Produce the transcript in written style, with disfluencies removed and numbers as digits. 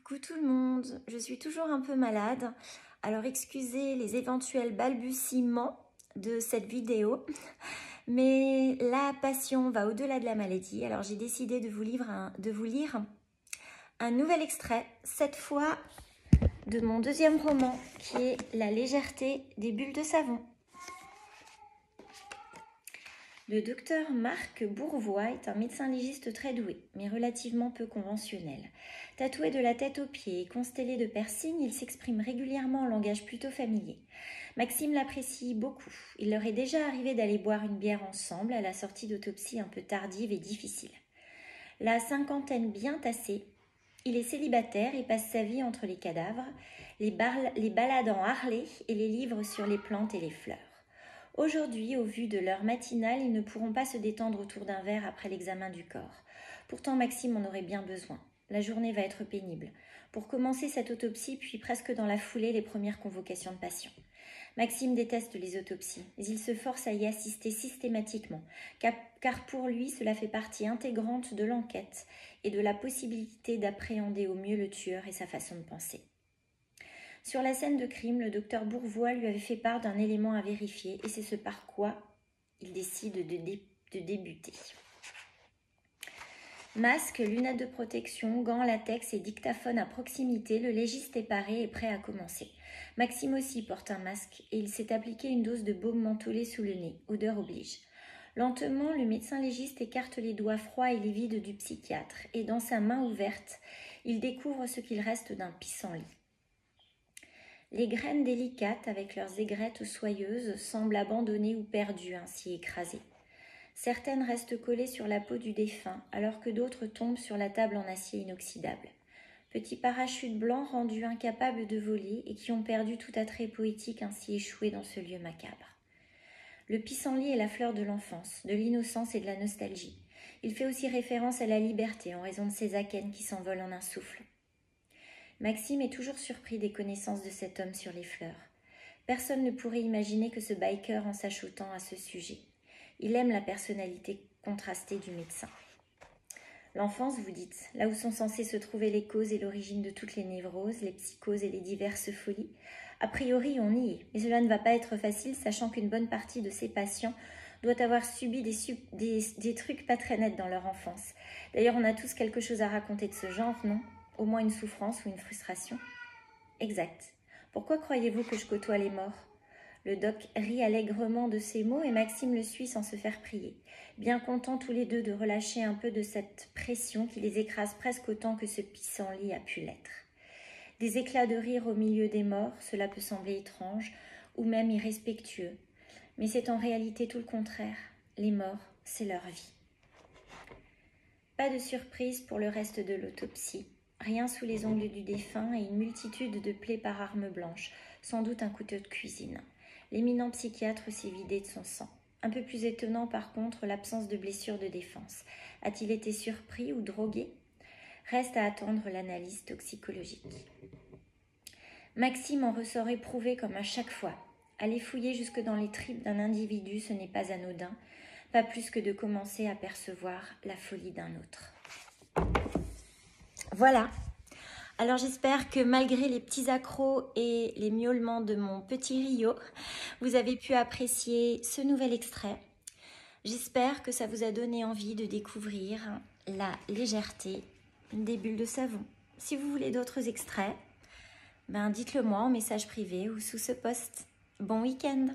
Coucou tout le monde, je suis toujours un peu malade, alors excusez les éventuels balbutiements de cette vidéo, mais la passion va au-delà de la maladie, alors j'ai décidé de vous lire un nouvel extrait, cette fois de mon deuxième roman qui est La légèreté des bulles de savon. Le docteur Marc Bourvois est un médecin légiste très doué, mais relativement peu conventionnel. Tatoué de la tête aux pieds et constellé de piercings, il s'exprime régulièrement en langage plutôt familier. Maxime l'apprécie beaucoup. Il leur est déjà arrivé d'aller boire une bière ensemble à la sortie d'autopsie un peu tardive et difficile. La cinquantaine bien tassée, il est célibataire et passe sa vie entre les cadavres, les balades en Harley et les livres sur les plantes et les fleurs. Aujourd'hui, au vu de l'heure matinale, ils ne pourront pas se détendre autour d'un verre après l'examen du corps. Pourtant, Maxime en aurait bien besoin. La journée va être pénible. Pour commencer cette autopsie, puis presque dans la foulée, les premières convocations de patients. Maxime déteste les autopsies, mais il se force à y assister systématiquement, car pour lui, cela fait partie intégrante de l'enquête et de la possibilité d'appréhender au mieux le tueur et sa façon de penser. Sur la scène de crime, le docteur Bourvois lui avait fait part d'un élément à vérifier et c'est ce par quoi il décide de débuter. Masque, lunettes de protection, gants, latex et dictaphone à proximité, le légiste est paré et prêt à commencer. Maxime aussi porte un masque et il s'est appliqué une dose de baume mentholé sous le nez, odeur oblige. Lentement, le médecin légiste écarte les doigts froids et livides du psychiatre et dans sa main ouverte, il découvre ce qu'il reste d'un pissenlit. Les graines délicates, avec leurs aigrettes soyeuses, semblent abandonnées ou perdues, ainsi écrasées. Certaines restent collées sur la peau du défunt, alors que d'autres tombent sur la table en acier inoxydable. Petits parachutes blancs rendus incapables de voler et qui ont perdu tout attrait poétique ainsi échoué dans ce lieu macabre. Le pissenlit est la fleur de l'enfance, de l'innocence et de la nostalgie. Il fait aussi référence à la liberté en raison de ses akènes qui s'envolent en un souffle. Maxime est toujours surpris des connaissances de cet homme sur les fleurs. Personne ne pourrait imaginer que ce biker en s'achetant à ce sujet. Il aime la personnalité contrastée du médecin. L'enfance, vous dites, là où sont censées se trouver les causes et l'origine de toutes les névroses, les psychoses et les diverses folies. A priori, on y est, mais cela ne va pas être facile, sachant qu'une bonne partie de ces patients doit avoir subi des trucs pas très nets dans leur enfance. D'ailleurs, on a tous quelque chose à raconter de ce genre, non ? Au moins une souffrance ou une frustration. Exact. Pourquoi croyez-vous que je côtoie les morts ? Le doc rit allègrement de ces mots et Maxime le suit sans se faire prier, bien contents tous les deux de relâcher un peu de cette pression qui les écrase presque autant que ce pissenlit a pu l'être. Des éclats de rire au milieu des morts, cela peut sembler étrange ou même irrespectueux, mais c'est en réalité tout le contraire. Les morts, c'est leur vie. Pas de surprise pour le reste de l'autopsie. Rien sous les ongles du défunt et une multitude de plaies par arme blanche, sans doute un couteau de cuisine. L'éminent psychiatre s'est vidé de son sang. Un peu plus étonnant par contre, l'absence de blessure de défense. A-t-il été surpris ou drogué ? Reste à attendre l'analyse toxicologique. Maxime en ressort éprouvé comme à chaque fois. Aller fouiller jusque dans les tripes d'un individu, ce n'est pas anodin, pas plus que de commencer à percevoir la folie d'un autre. Voilà. Alors j'espère que malgré les petits accros et les miaulements de mon petit Rio, vous avez pu apprécier ce nouvel extrait. J'espère que ça vous a donné envie de découvrir la légèreté des bulles de savon. Si vous voulez d'autres extraits, dites-le moi en message privé ou sous ce post. Bon week-end!